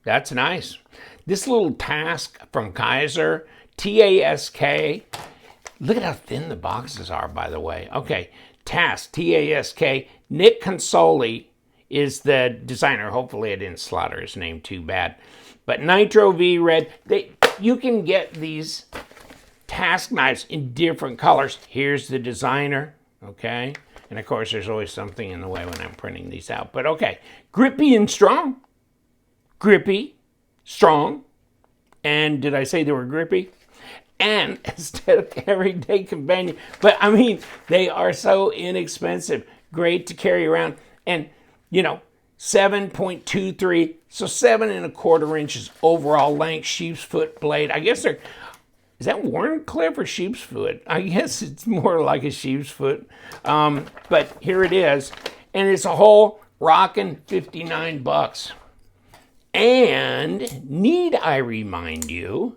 That's nice. This little Task from Kizer, T-A-S-K. Look at how thin the boxes are, by the way. Okay, Task, T-A-S-K. Nick Consoli is the designer. Hopefully I didn't slaughter his name too bad. But Nitro V Red, you can get these Task knives in different colors. Here's the designer, okay? And of course, there's always something in the way when I'm printing these out. But okay, grippy and strong. Grippy, strong. And did I say they were grippy? And instead of everyday companion. But I mean, they are so inexpensive. Great to carry around. And, 7.23, so 7.25 inches overall length, sheepsfoot blade. I guess is that Warncliffe or Sheepsfoot? I guess it's more like a sheepsfoot. But here it is. And it's a whole rockin' $59. And need I remind you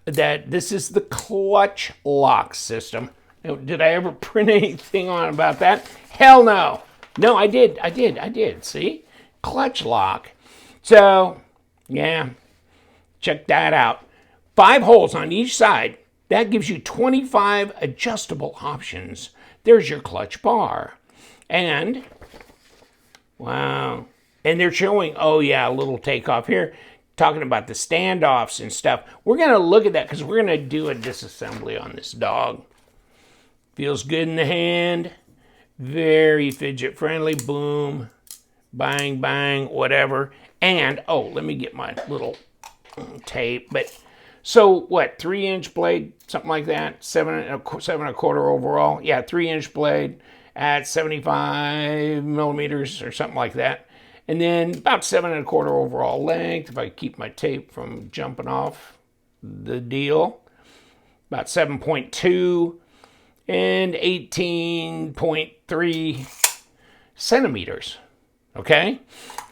that this is the clutch lock system. Now, did I ever print anything on about that? Hell no. No, I did. See? Clutch lock. So, yeah, check that out. 5 holes on each side. That gives you 25 adjustable options. There's your clutch bar. And, wow. And they're showing, oh yeah, a little takeoff here, talking about the standoffs and stuff. We're going to look at that because we're going to do a disassembly on this dog. Feels good in the hand. Very fidget friendly. Boom. Bang, bang, whatever. And, oh, let me get my little tape. But, so what, 3-inch blade, something like that? 7.25 overall. Yeah, 3-inch blade at 75 millimeters or something like that. And then about 7.25 overall length, if I keep my tape from jumping off the deal. About 7.2 and 18.3 centimeters. Okay?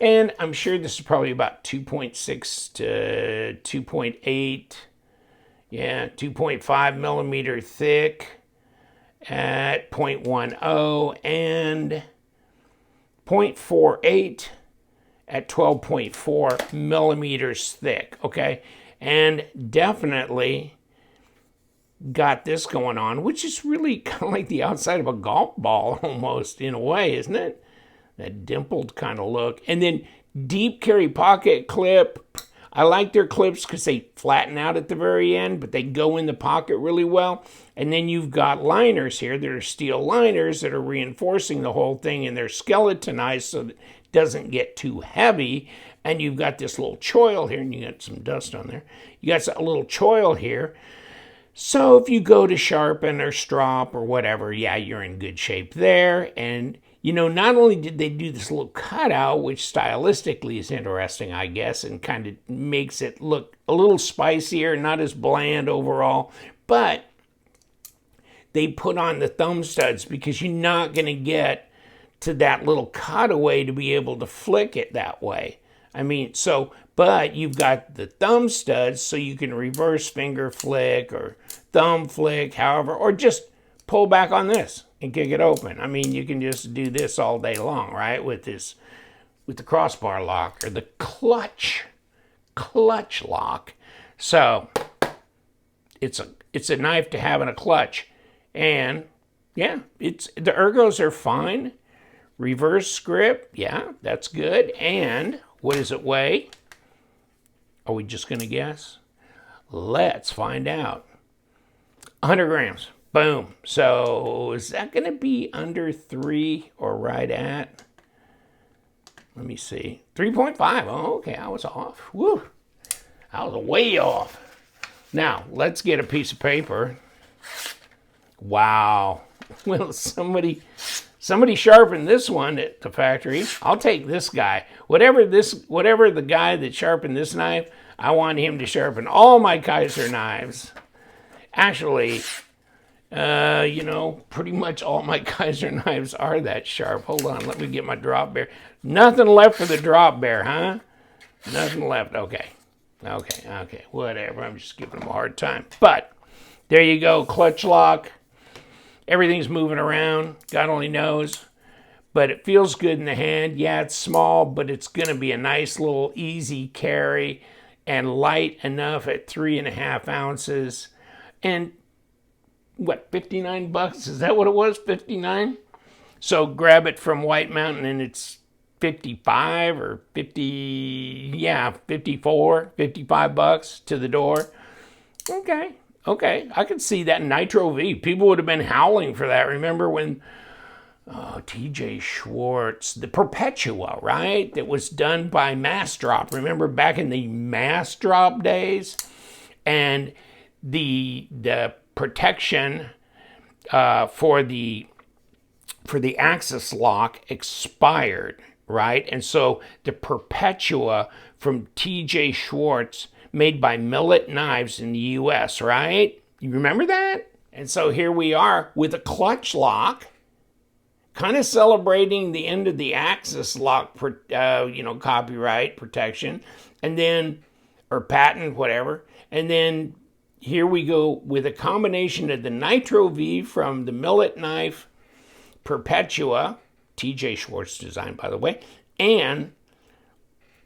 And I'm sure this is probably about 2.6 to 2.8. Yeah, 2.5 millimeter thick at 0.10 and 0.48 at 12.4 millimeters thick, okay? And definitely got this going on, which is really kind of like the outside of a golf ball almost in a way, isn't it? That dimpled kind of look. And then deep carry pocket clip. I like their clips because they flatten out at the very end, but they go in the pocket really well. And then you've got liners here. They're steel liners that are reinforcing the whole thing, and they're skeletonized so that it doesn't get too heavy. And you've got this little choil here, and you got some dust on there. You got a little choil here. So if you go to sharpen or strop or whatever, yeah, you're in good shape there. And not only did they do this little cutout, which stylistically is interesting, I guess, and kind of makes it look a little spicier, not as bland overall, but they put on the thumb studs because you're not going to get to that little cutaway to be able to flick it that way. But you've got the thumb studs so you can reverse finger flick or thumb flick, however, or just pull back on this and kick it open. You can just do this all day long, right? With the crossbar lock or the clutch lock. So it's a knife to have in a clutch. And yeah, the ergos are fine. Reverse grip, yeah, that's good. And what does it weigh? Are we just going to guess? Let's find out. 100 grams. Boom. So is that going to be under 3 or right at? Let me see. 3.5. Oh, okay. I was off. Woo. I was way off. Now, let's get a piece of paper. Wow. Well, somebody sharpened this one at the factory. I'll take this guy. Whatever the guy that sharpened this knife, I want him to sharpen all my Kizer knives. Actually, pretty much all my Kizer knives are that sharp. Hold on, let me get my drop bear. Nothing left for the drop bear, huh? Nothing left. Okay, whatever. I'm just giving them a hard time. But there you go, clutch lock. Everything's moving around. God only knows. but it feels good in the hand. Yeah, it's small, but it's going to be a nice little easy carry and light enough at 3.5 ounces. And what, 59 bucks? Is that what it was? 59? So grab it from White Mountain and it's 55 or 50, yeah, 54, 55 bucks to the door. Okay, I could see that. Nitro V. People would have been howling for that. Remember when TJ Schwartz, the Perpetua, right? That was done by Mass Drop. Remember back in the Mass Drop days? And the protection for the axis lock expired, right? And so the Perpetua from TJ Schwartz, made by Millet Knives in the US, right? You remember that? And so here we are with a clutch lock, kind of celebrating the end of the axis lock, copyright protection, and then, or patent, whatever. And then here we go with a combination of the Nitro V from the Millet Knife Perpetua, TJ Schwartz design, by the way, and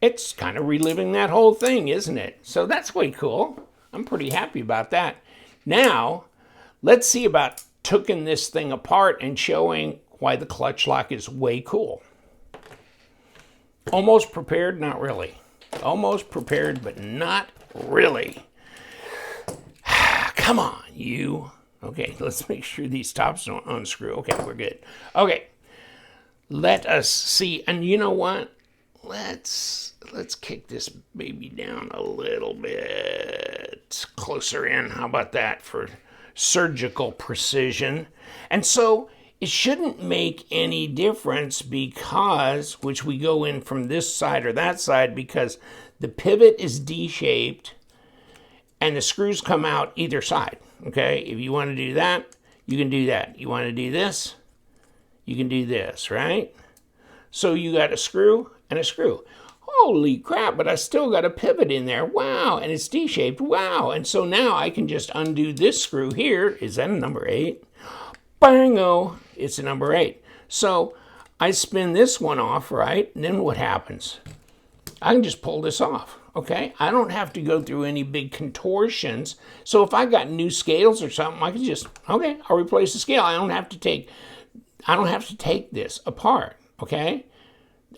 it's kind of reliving that whole thing, isn't it? So that's way cool. I'm pretty happy about that. Now, let's see about taking this thing apart and showing why the clutch lock is way cool. Almost prepared, not really. Almost prepared, but not really. Come on, you. Okay, let's make sure these tops don't unscrew. Okay, we're good. Okay, let us see. And you know what? Let's kick this baby down a little bit closer in. How about that for surgical precision? And so it shouldn't make any difference because, which we go in from this side or that side, because the pivot is D-shaped and the screws come out either side. Okay, if you want to do that, you can do that. You want to do this, you can do this, right? So you got a screw and a screw. Holy crap, but I still got a pivot in there. Wow, and it's D-shaped. Wow, and so now I can just undo this screw here. Is that a number 8? Bango, it's a number 8. So I spin this one off, right? And then what happens? I can just pull this off, okay? I don't have to go through any big contortions. So if I got new scales or something, I can just, okay, I'll replace the scale. I don't have to take this apart, okay?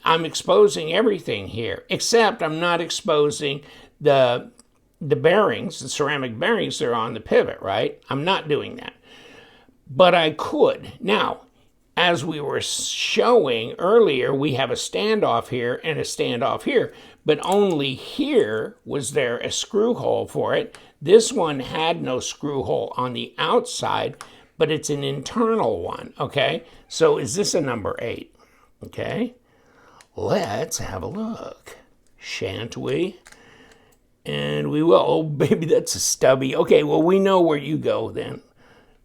I'm exposing everything here, except I'm not exposing the bearings, the ceramic bearings that are on the pivot, right? I'm not doing that. But I could. Now, as we were showing earlier, we have a standoff here and a standoff here, but only here was there a screw hole for it. This one had no screw hole on the outside, but it's an internal one, okay? So is this a number 8, okay? Let's have a look, shan't we? And we will. Oh, baby, that's a stubby. Okay, well, we know where you go then.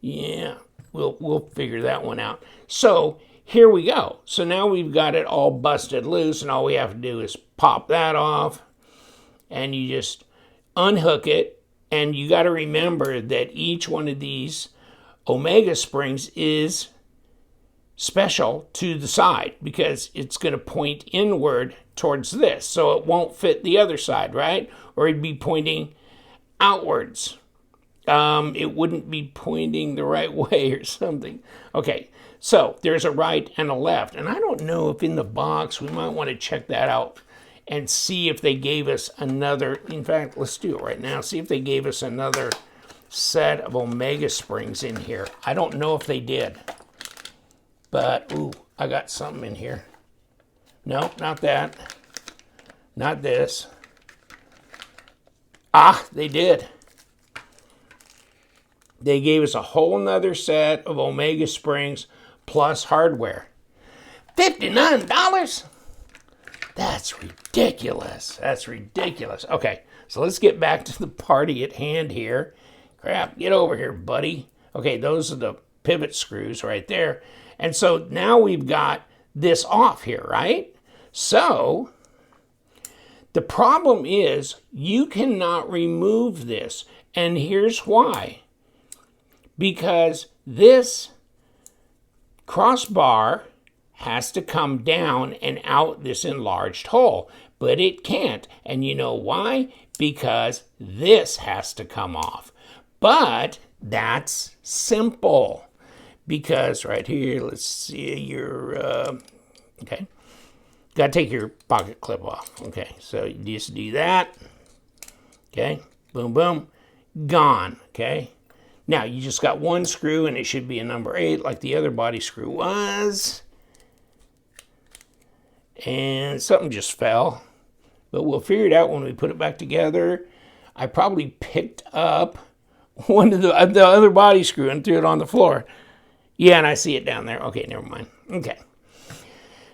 Yeah, we'll figure that one out. So here we go. So now we've got it all busted loose, and all we have to do is pop that off, and you just unhook it. And you got to remember that each one of these Omega springs is special to the side because it's going to point inward towards this, so it won't fit the other side, right? Or it'd be pointing outwards. It wouldn't be pointing the right way or something. Okay, so there's a right and a left, and I don't know if in the box, we might want to check that out and see if they gave us another, in fact, let's do it right now, see if they gave us another set of Omega springs in here. I don't know if they did. But, ooh, I got something in here. No, not that. Not this. Ah, they did. They gave us a whole nother set of Omega springs plus hardware. $59? That's ridiculous. That's ridiculous. Okay, so let's get back to the party at hand here. Crap, get over here, buddy. Okay, those are the pivot screws right there. And so now we've got this off here, right? So the problem is you cannot remove this. And here's why. Because this crossbar has to come down and out this enlarged hole, but it can't. And you know why? Because this has to come off. But that's simple, because right here, let's see, okay, got to take your pocket clip off. Okay, so you just do that. Okay, boom, boom, gone. Okay, now you just got one screw, and it should be a number 8 like the other body screw was. And something just fell, but we'll figure it out when we put it back together. I probably picked up one of the other body screw and threw it on the floor. Yeah, and I see it down there. Okay, never mind. Okay.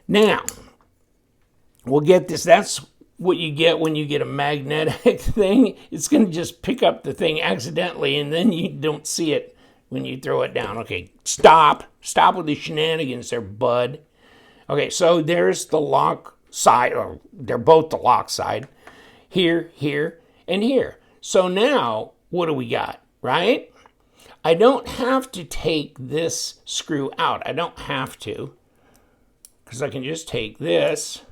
Now, we'll get this. That's what you get when you get a magnetic thing. It's going to just pick up the thing accidentally, and then you don't see it when you throw it down. Okay, stop. Stop with the shenanigans there, bud. Okay, so there's the lock side, or they're both the lock side. Here, here, and here. So now, what do we got, right? I don't have to take this screw out. I don't have to, because I can just take this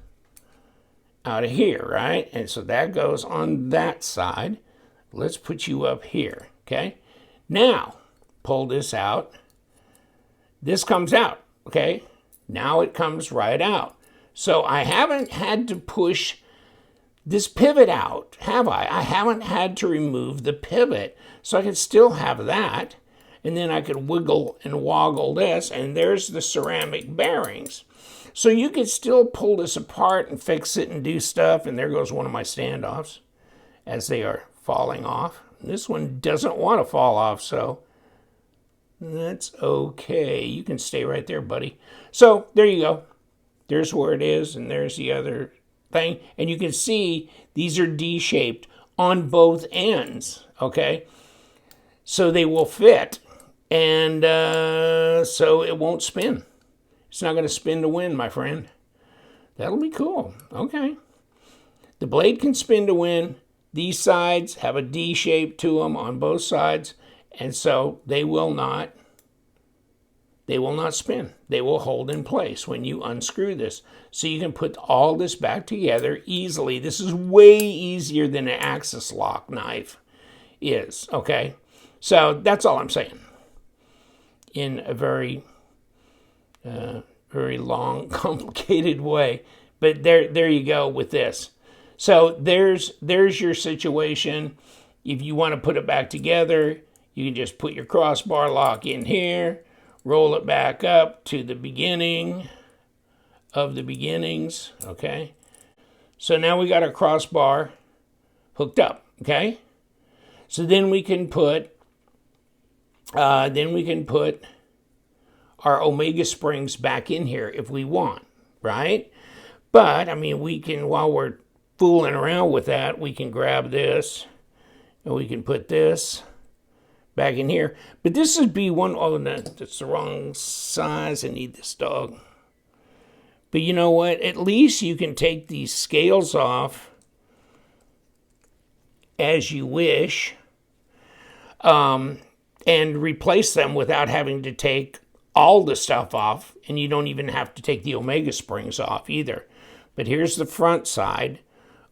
out of here, right? And so that goes on that side. Let's put you up here, okay? Now, pull this out. This comes out, okay? Now it comes right out. So I haven't had to push this pivot out, have I? I haven't had to remove the pivot. So I can still have that. And then I could wiggle and woggle this. And there's the ceramic bearings. So you could still pull this apart and fix it and do stuff. And there goes one of my standoffs as they are falling off. This one doesn't want to fall off, so that's okay. You can stay right there, buddy. So there you go. There's where it is, and there's the other thing. And you can see these are D-shaped on both ends, okay? So they will fit, and so it won't spin. It's not going to spin to win, my friend. That'll be cool. Okay. The blade can spin to win. These sides have a D shape to them on both sides, and so they will not spin. They will hold in place when you unscrew this. So you can put all this back together easily. This is way easier than an axis lock knife is, okay? So that's all I'm saying in a very, very long, complicated way. But there you go with this. So there's your situation. If you want to put it back together, you can just put your crossbar lock in here, roll it back up to the beginning of the beginnings, okay? So now we got our crossbar hooked up, okay? So then we can put our Omega springs back in here if we want, right? But, I mean, we can, while we're fooling around with that, we can grab this and we can put this back in here. But this would be one, oh, no, that's the wrong size. I need this dog. But you know what? At least you can take these scales off as you wish, and replace them without having to take all the stuff off. And you don't even have to take the Omega springs off either. But here's the front side.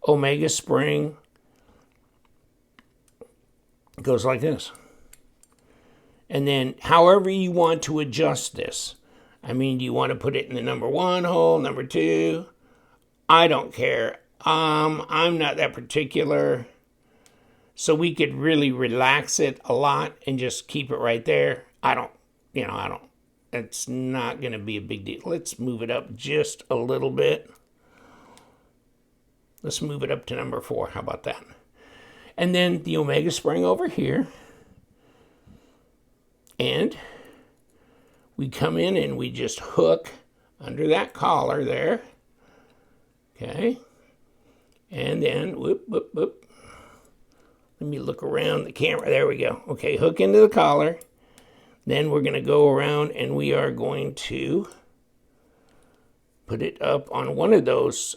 Omega spring goes like this. And then however you want to adjust this. I mean, do you want to put it in the number 1 hole, number 2? I don't care. I'm not that particular. So we could really relax it a lot and just keep it right there. I don't. It's not going to be a big deal. Let's move it up just a little bit. Let's move it up to number 4. How about that? And then the Omega spring over here. And we come in and we just hook under that collar there. Okay. And then, whoop, whoop, whoop. Let me look around the camera. There we go. Okay, hook into the collar. Then we're going to go around and we are going to put it up on one of those.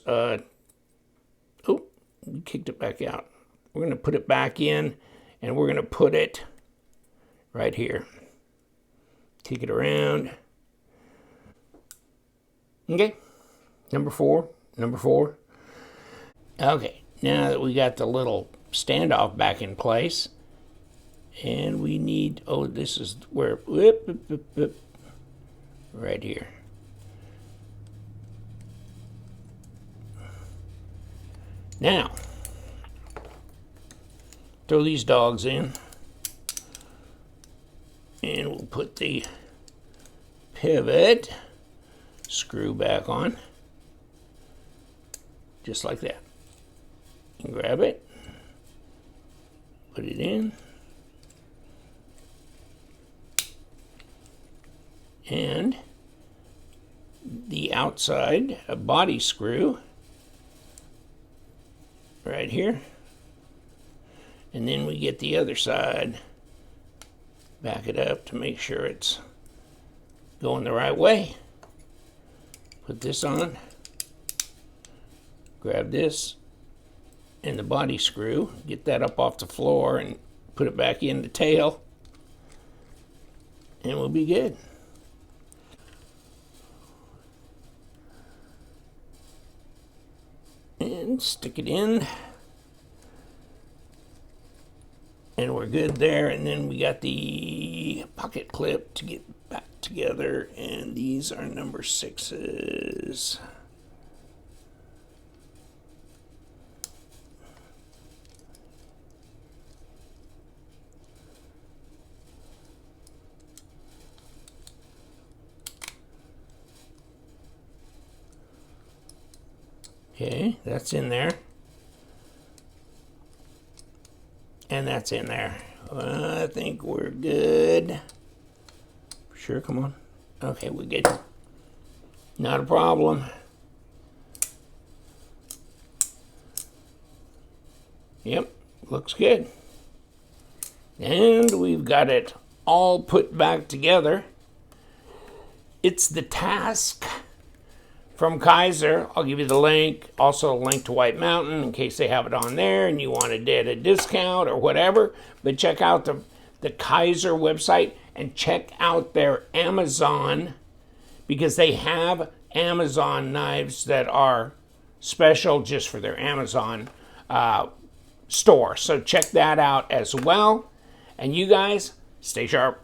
We kicked it back out. We're going to put it back in and we're going to put it right here. Kick it around. Okay, number four. Okay, now that we got the little standoff back in place, and we need, oh, this is where, right here. Now, throw these dogs in, and we'll put the pivot screw back on, just like that. And grab it, put it in, and the outside body screw right here, and then we get the other side, back it up to make sure it's going the right way. Put this on, grab this and the body screw, get that up off the floor and put it back in the tail, and we'll be good. And stick it in, and we're good there. And then we got the pocket clip to get back together, and these are number 6s. Okay, that's in there. And that's in there. I think we're good. Sure, come on. Okay, we're good. Not a problem. Yep, looks good. And we've got it all put back together. It's the Task from Kizer. I'll give you the link. Also a link to White Mountain in case they have it on there and you want it at a discount or whatever. But check out the Kizer website and check out their Amazon, because they have Amazon knives that are special just for their Amazon store. So check that out as well. And you guys, stay sharp.